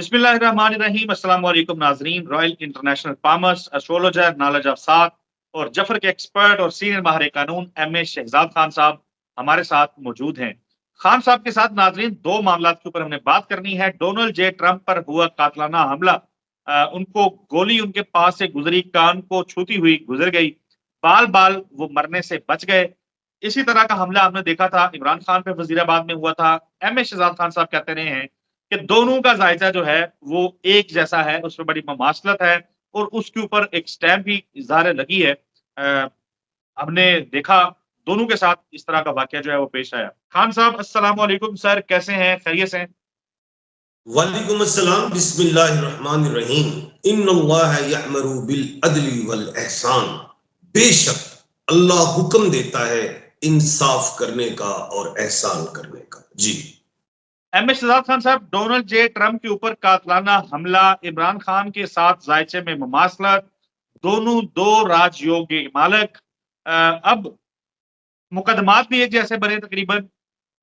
बिस्मिल्लाहिर्रहमानिर्रहीम। अस्सलाम वालेकुम नाजरीन। Royal international farmers, astrologer, knowledge of साथ और जफर के एक्सपर्ट और सीनियर माहिर कानून एम ए शहजाद खान साहब हमारे साथ मौजूद हैं। खान साहब के साथ नाजरीन दो मामला के ऊपर हमने बात करनी है। डोनाल्ड जे ट्रंप पर हुआ कातलाना हमला, उनको गोली उनके पास से गुजरी, कान को छूती हुई गुजर गई, बाल बाल वो मरने से बच गए। इसी तरह का हमला हमने देखा था इमरान खान पे वजीराबाद में हुआ था। एम ए शहजाद खान साहब कहते रहे हैं कि दोनों का जायजा जो है वो एक जैसा है, उसमें बड़ी ममासलत है और उसके ऊपर एक स्टैम्प भी ज़ाहिर लगी है। हमने देखा दोनों के साथ इस तरह का वाकया जो है वो पेश आया। खान साहब अस्सलाम वालेकुम सर, कैसे हैं? खैरियत से हैं? वालेकुम अस्सलाम। बिस्मिल्लाहिर्रहमानिर्रहीम। इन्नल्लाह यअमरु बिल अदली वल एहसान। बेशक अल्लाह हुक्म देता है इंसाफ करने का और एहसान करने का। जी एम ए शहजाद खान साहब, डोनाल्ड जे ट्रंप के ऊपर कातलाना हमला, इमरान खान के साथ जायचे में मुमासलत, दोनों दो राजयोग के मालिक, अब मुकदमात भी एक जैसे बने तकरीबन।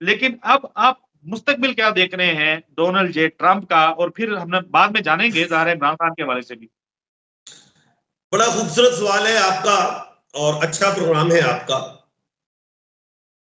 लेकिन अब आप मुस्तकबिल क्या देख रहे हैं डोनाल्ड जे ट्रंप का? और फिर हम बाद में जानेंगे ज़ाहिर है इमरान खान के हवाले से भी। बड़ा खूबसूरत सवाल है आपका और अच्छा प्रोग्राम है आपका।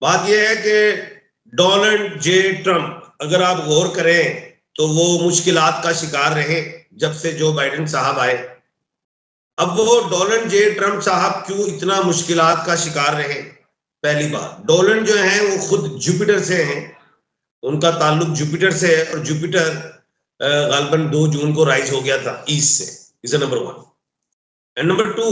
बात यह है कि डोनाल्ड जे ट्रंप, अगर आप गौर करें तो वो मुश्किलात का शिकार रहे जब से जो बाइडेन साहब आए। अब वो डोनाल्ड जे ट्रंप साहब क्यों इतना मुश्किलात का शिकार रहे? पहली बात, डोनाल्ड जो है वो खुद जुपिटर से हैं, उनका ताल्लुक जुपिटर से है और जुपिटर गालबन 2 जून को राइज हो गया था ईस्ट से। इज नंबर 1 एंड नंबर 2,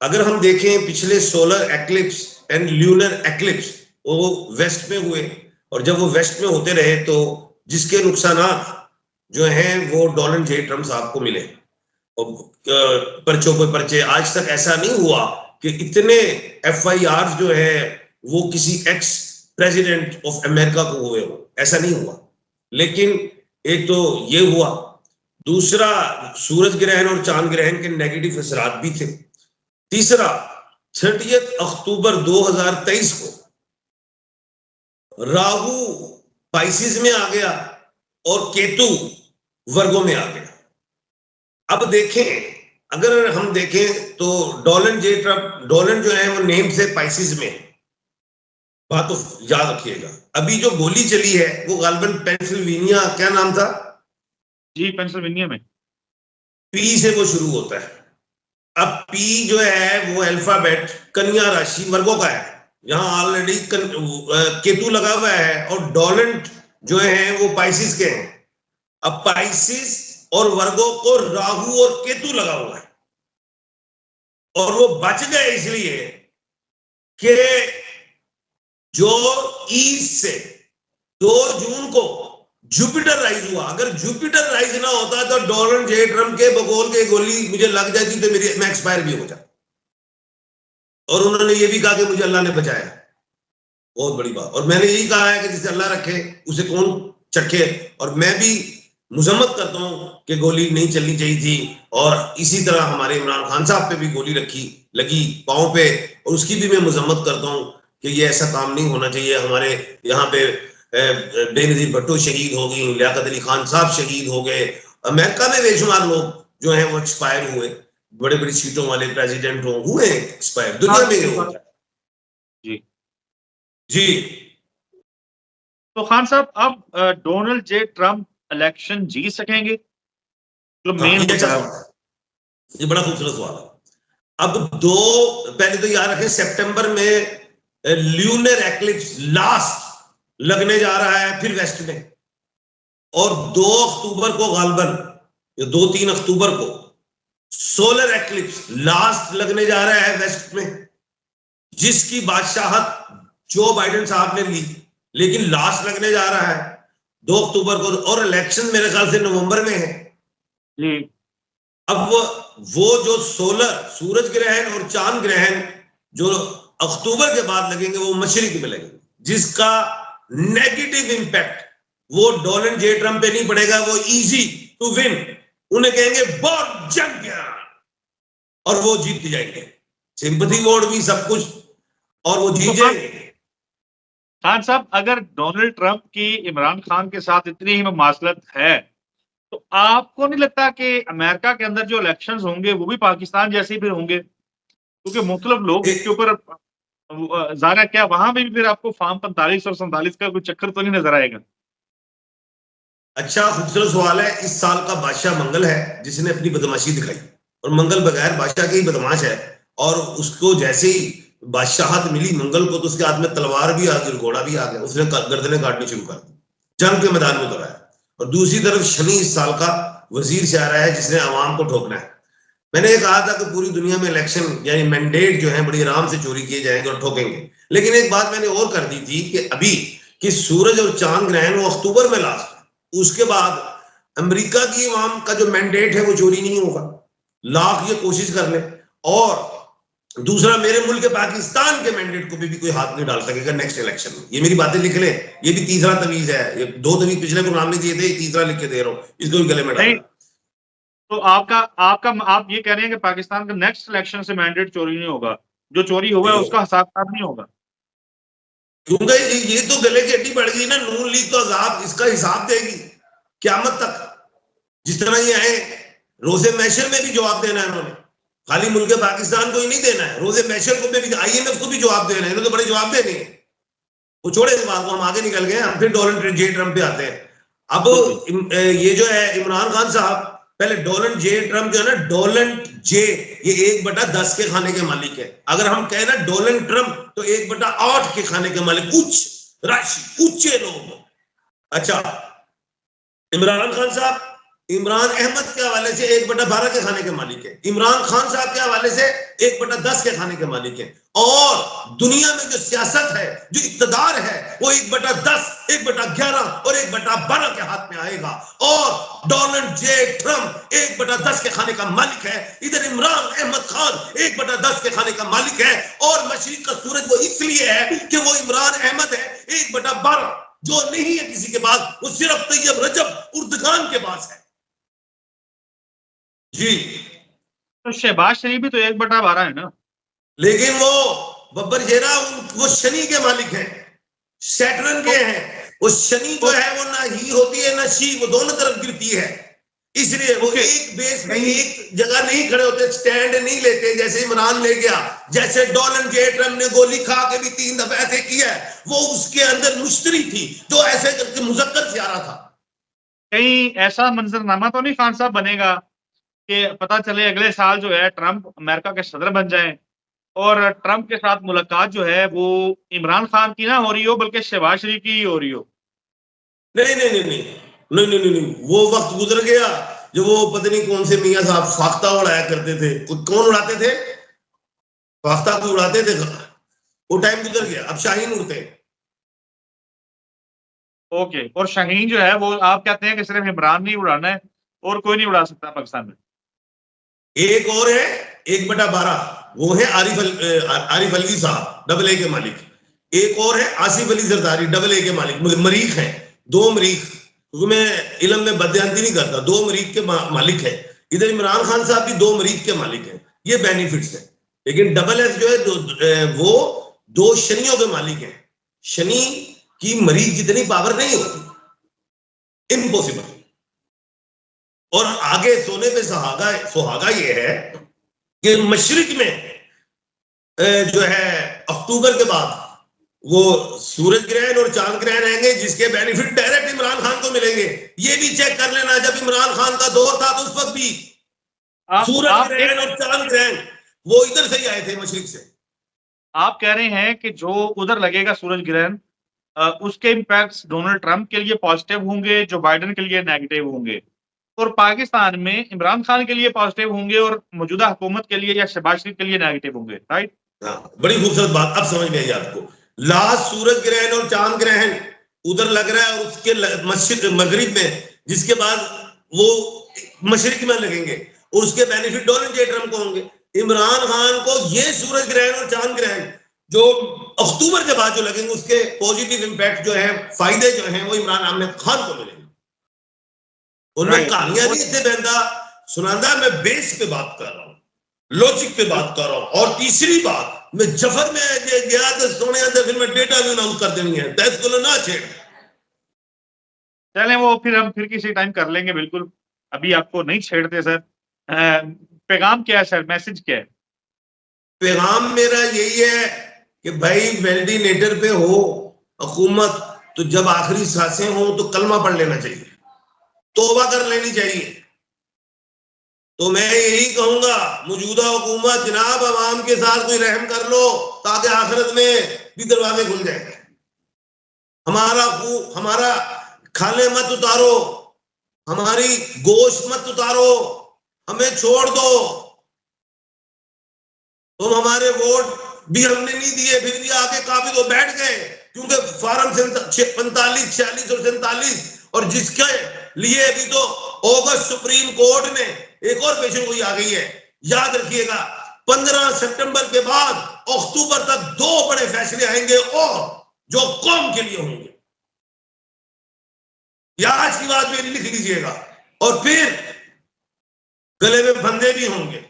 अगर हम देखें पिछले solar eclipse and lunar eclipse वो वेस्ट में हुए और जब वो वेस्ट में होते रहे तो जिसके नुकसानात जो हैं वो डोनाल्ड जे ट्रंप साहब को मिले। और पर्चों पे पर्चे, आज तक ऐसा नहीं हुआ कि इतने FIR जो है वो किसी एक्स प्रेसिडेंट ऑफ अमेरिका को हुए हो, ऐसा नहीं हुआ। लेकिन एक तो ये हुआ, दूसरा सूरज ग्रहण और चांद ग्रहण के नेगेटिव असरात भी थे। तीसरा, 30 अक्टूबर 2023 को राहु पाइसिस में आ गया और केतु वर्गों में आ गया। अब देखें, अगर हम देखें तो डोनाल्ड जे ट्रंप, डोनाल्ड जो है वो नेम से पाइसिस में, बात तो याद रखिएगा। अभी जो गोली चली है वो गालबन पेंसिल्वेनिया, क्या नाम था जी? पेंसिल्वेनिया में पी से वो शुरू होता है। अब पी जो है वो अल्फाबेट कन्या राशि वर्गों का है, यहां ऑलरेडी केतु लगा हुआ है और डोनाल्ड जो है वो पाइसिस के हैं। अब पाइसिस और वर्गों को राहु और केतु लगा हुआ है और वो बच गए इसलिए कि जो ईस्ट से 2 जून को जुपिटर राइज हुआ। अगर जुपिटर राइज ना होता तो डोनाल्ड जे ट्रंप के बकौल के गोली मुझे लग जाती तो मैं एक्सपायर भी हो जाता। और उन्होंने ये भी कहा कि मुझे अल्लाह ने बचाया, बहुत बड़ी बात। और मैंने यही कहा है कि जिसे अल्लाह रखे उसे कौन चखे। और मैं भी मुजम्मत करता हूं कि गोली नहीं चलनी चाहिए थी। और इसी तरह हमारे इमरान खान साहब पे भी गोली लगी पांव पे, और उसकी भी मैं मुजम्मत करता हूं कि ये ऐसा काम नहीं होना चाहिए। हमारे यहाँ पे बेनजीर भट्टो शहीद हो गई, लियाकत अली खान साहब शहीद हो गए, अमेरिका में बेशुमार लोग जो है वो एक्सपायर हुए, बड़े बड़ी सीटों वाले प्रेसिडेंट हुए एक्सपायर, दुनिया में ये होता है। जी जी तो खान साहब, अब डोनाल्ड जे ट्रंप इलेक्शन जीत सकेंगे? जो हाँ, मेन ये अच्छा मुद्दा है। सवाल है, ये बड़ा खूबसूरत सवाल है। अब पहले तो याद रखें, सितंबर में ल्यूनर एक्लिप्स लास्ट लगने जा रहा है फिर वेस्ट में, और 2 अक्टूबर को गालबन, 2-3 अक्टूबर को सोलर एक्लिप्स लास्ट लगने जा रहा है वेस्ट में, जिसकी बादशाहत जो बाइडेन साहब ने ली, लेकिन लास्ट लगने जा रहा है 2 अक्टूबर को। और इलेक्शन मेरे ख्याल से नवंबर में है जी। अब वो जो सूरज ग्रहण और चांद ग्रहण जो अक्टूबर के बाद लगेंगे वो मशरिक में लगेंगे, जिसका नेगेटिव इंपैक्ट वो डोनाल्ड जे ट्रंप पे नहीं पड़ेगा। वो इजी टू विन, उन्हें कहेंगे बहुत जंग गया और वो जीत जाएंगे, सिंपैथी वोट भी सब कुछ, और वो जीत जाएंगे। खान साहब, अगर डोनाल्ड ट्रंप की इमरान खान के साथ इतनी ही मुमासलत है तो आपको नहीं लगता कि अमेरिका के अंदर जो इलेक्शंस होंगे वो भी पाकिस्तान जैसे ही फिर होंगे, क्योंकि मुख्तलिफ लोग इसके ऊपर ज़ाहिर है क्या वहां भी फिर आपको फॉर्म 45 और 47 का कोई चक्कर तो नहीं नजर आएगा? अच्छा खूबसूरत सवाल है। इस साल का बादशाह मंगल है जिसने अपनी बदमाशी दिखाई, और मंगल बगैर बादशाह के ही बदमाश है। और उसको जैसे ही बादशाहत मिली मंगल को, तो उसके हाथ में तलवार भी आ गई, घोड़ा भी आ गया, उसने गर्दनें काटनी शुरू कर दी, जंग के मैदान में उतरा है। और दूसरी तरफ शनि इस साल का वजीर से आ रहा है जिसने आवाम को ठोकना है। मैंने ये कहा था कि पूरी दुनिया में इलेक्शन यानी मैंडेट जो है बड़ी आराम से चोरी किए जाएंगे और ठोकेंगे, लेकिन एक बात मैंने और कर दी थी कि अभी कि सूरज और चांद ग्रहण वो अक्टूबर में लास्ट, उसके बाद अमेरिका की आवाम का जो मैंडेट है वो चोरी नहीं होगा, लाख ये कोशिश कर ले। और दूसरा, मेरे मुल्क के पाकिस्तान के मैंडेट को भी कोई हाथ नहीं डाल सकेगा नेक्स्ट इलेक्शन में। ये मेरी बातें लिख ले, ये भी तीसरा तवीज है, ये 2 तवीज पिछले प्रोग्राम में दिए थे, तीसरा लिख के दे रहा हूँ, इसको भी गले में डाल। तो आप ये कह रहे हैं कि पाकिस्तान का नेक्स्ट इलेक्शन से मैंडेट चोरी नहीं होगा, जो चोरी हुआ है उसका हिसाब किताब नहीं होगा? क्योंकि ये तो गले की हड्डी बढ़ गई ना, नून लीग तो अजाब इसका हिसाब देगी क्यामत तक। जिस तरह ये आए, रोजे मैशर में भी जवाब देना है उन्होंने, खाली मुल्क पाकिस्तान को ही नहीं देना है, रोजे मैशर को भी, IMF को भी जवाब देना है, इन्होंने तो बड़े जवाब देने हैं। वो छोड़े इस बात को, हम आगे निकल गए, हम फिर डोनाल्ड जे ट्रम्प पे आते हैं। अब ये जो है इमरान खान साहब, पहले डोनाल्ड जे ट्रम्प जो है ना, डोनाल्ड जे, ये 1/10 के खाने के मालिक है। अगर हम कहें ना डोनाल्ड ट्रम्प, तो 1/8 के खाने के मालिक, उच्च राशि, ऊंचे लोग। अच्छा, इमरान खान साहब इमरान अहमद के हवाले से 1/12 के खाने के मालिक है, इमरान खान साहब के हवाले से 1/10 के खाने के मालिक है। और दुनिया में जो सियासत है, जो इक्तदार है, वो 1/10, 1/11 और 1/12 के हाथ में आएगा। और डोनाल्ड जे ट्रम्प 1/10 के खाने का मालिक है, इधर इमरान अहमद खान 1/10 के खाने का मालिक है। और मशरिक का सूरज वो इसलिए है कि वो इमरान अहमद है 1/12, जो नहीं है किसी के पास, वो सिर्फ तैयब रजब उर्दगान के पास है जी। तो शहबाज शरीफ भी तो 1/12 है ना? लेकिन वो बब्बर जेरा वो शनि के मालिक हैं, सैटर्न के हैं। वो शनि जो है वो ना ही होती है ना शी, वो दोनों तरफ गिरती है, इसलिए वो एक बेस में एक जगह नहीं खड़े होते, स्टैंड नहीं लेते जैसे इमरान ले गया, जैसे डोनाल्ड जे ट्रम्प ने गोली खा के भी 3 दफे ऐसे किया है, वो उसके अंदर मुश्तरी थी जो ऐसे करके मुजक्कर से आ रहा था। कहीं ऐसा मंजरनामा तो नहीं खान साहब बनेगा कि पता चले अगले साल जो है ट्रम्प अमेरिका के सदर बन जाएं और ट्रम्प के साथ मुलाकात जो है वो इमरान खान की ना हो रही हो बल्कि शहबाज शरीफ की ही हो रही हो? नहीं नहीं नहीं नहीं नहीं नहीं नहीं, वो वक्त गुजर गया जो वो पता नहीं कौन से मियां साहब फाख्ता उड़ाया करते थे। कौन उड़ाते थे? फाख्ता को उड़ाते थे, वो टाइम गुजर गया, अब शाहीन उड़ते हैं। ओके, और शाहीन जो है वो आप कहते हैं कि सिर्फ इमरान नहीं उड़ाना है और कोई नहीं उड़ा सकता पाकिस्तान में? एक और है 1/12, वो है आरिफ अलवी साहब, AA के मालिक। एक और है आसिफ अली जरदारी, AA के मालिक, मरीख है, 2 मरीख, क्योंकि मैं इल्म में बदयांती नहीं करता, 2 मरीख के मालिक है। इधर इमरान खान साहब भी 2 मरीख के मालिक है, ये बेनिफिट्स है। लेकिन SS जो है वो 2 शनियों के मालिक है। शनि की मरीख जितनी पावर नहीं होती, इम्पॉसिबल। और आगे सोने पे सुहागा ये है कि मशरिक में जो है अक्टूबर के बाद वो सूरज ग्रहण और चांद ग्रहण आएंगे, जिसके बेनिफिट डायरेक्ट इमरान खान को मिलेंगे। ये भी चेक कर लेना, जब इमरान खान का दौर था तो उस वक्त भी सूरज ग्रहण और चांद ग्रहण वो इधर से ही आए थे, मशरिक से। आप कह रहे हैं कि जो उधर लगेगा सूरज ग्रहण उसके इम्पैक्ट्स डोनाल्ड ट्रंप के लिए पॉजिटिव होंगे, जो बाइडेन के लिए नेगेटिव होंगे, और पाकिस्तान में इमरान खान के लिए पॉजिटिव होंगे और मौजूदा हुकूमत के लिए या शहबाज शरीफ के लिए नेगेटिव होंगे, राइट? बड़ी खूबसूरत बात, अब समझ में आई आपको। लास्ट सूरज ग्रहण और चांद ग्रहण उधर लग रहा है, और उसके मशरिक मगरिब में, जिसके बाद वो मशरिक में लगेंगे, और उसके बेनिफिट डोनाल्ड जे ट्रम्प को होंगे। इमरान खान को ये सूरज ग्रहण और चांद ग्रहण जो अक्टूबर के बाद जो लगेंगे, उसके पॉजिटिव इंपैक्ट जो है, फायदे जो हैं, वो इमरान आमिर खान को मिलेंगे। और मैं कहानियां नहीं इतने बहता सुनांदा, मैं बेस पे बात कर रहा हूँ, लॉजिक पे बात कर रहा हूँ। और तीसरी बात, मैं जफर में गया तो सोने फिर मैं डेटा भी अनाउंस कर देनी है, तैस को ना छेड़। चलें, वो फिर हम फिर किसी टाइम कर लेंगे, बिल्कुल। अभी आपको नहीं छेड़ते सर। पैगाम क्या है सर, मैसेज क्या है? पैगाम मेरा यही है कि भाई वेंटिलेटर पे हो हुकूमत तो जब आखिरी सांसें हो तो कलमा पढ़ लेना चाहिए, तौबा कर लेनी चाहिए। तो मैं यही कहूंगा मौजूदा हुकूमत, जनाब अवाम के साथ कोई रहम कर लो ताकि आखिरत में भी दरवाजे खुल जाए। हमारा खाने मत उतारो, हमारी गोश्त मत उतारो, हमें छोड़ दो। तुम हमारे वोट भी हमने नहीं दिए, फिर भी आके काबिज हो बैठ गए, क्योंकि फार्म 45, 46 और 47 और जिसके लिए अभी तो अगस्त सुप्रीम कोर्ट ने एक और पेशन गोई आ गई है। याद रखिएगा 15 सितंबर के बाद अक्टूबर तक 2 बड़े फैसले आएंगे और जो कौम के लिए होंगे। या आज की बात मेरी लिख लीजिएगा, और फिर गले में फंदे भी होंगे,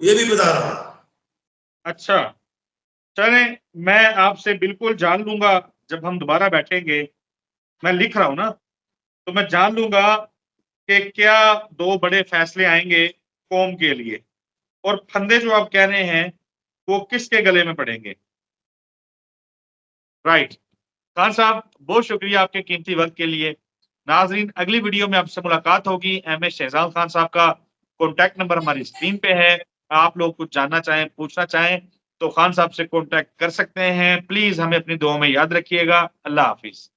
ये भी बता रहा हूं। अच्छा चले, मैं आपसे बिल्कुल जान लूंगा जब हम दोबारा बैठेंगे। मैं लिख रहा हूं ना, तो मैं जान लूंगा कि क्या 2 बड़े फैसले आएंगे कौम के लिए, और फंदे जो आप कह रहे हैं वो किसके गले में पड़ेंगे। राइट खान साहब, बहुत शुक्रिया आपके कीमती वक्त के लिए। नाजरीन, अगली वीडियो में आपसे मुलाकात होगी। एम एस शहजाद खान साहब का कॉन्टैक्ट नंबर हमारी स्क्रीन पे है। आप लोग कुछ जानना चाहें, पूछना चाहें तो खान साहब से कॉन्टैक्ट कर सकते हैं। प्लीज हमें अपनी दुआ में याद रखिएगा। अल्लाह हाफिज।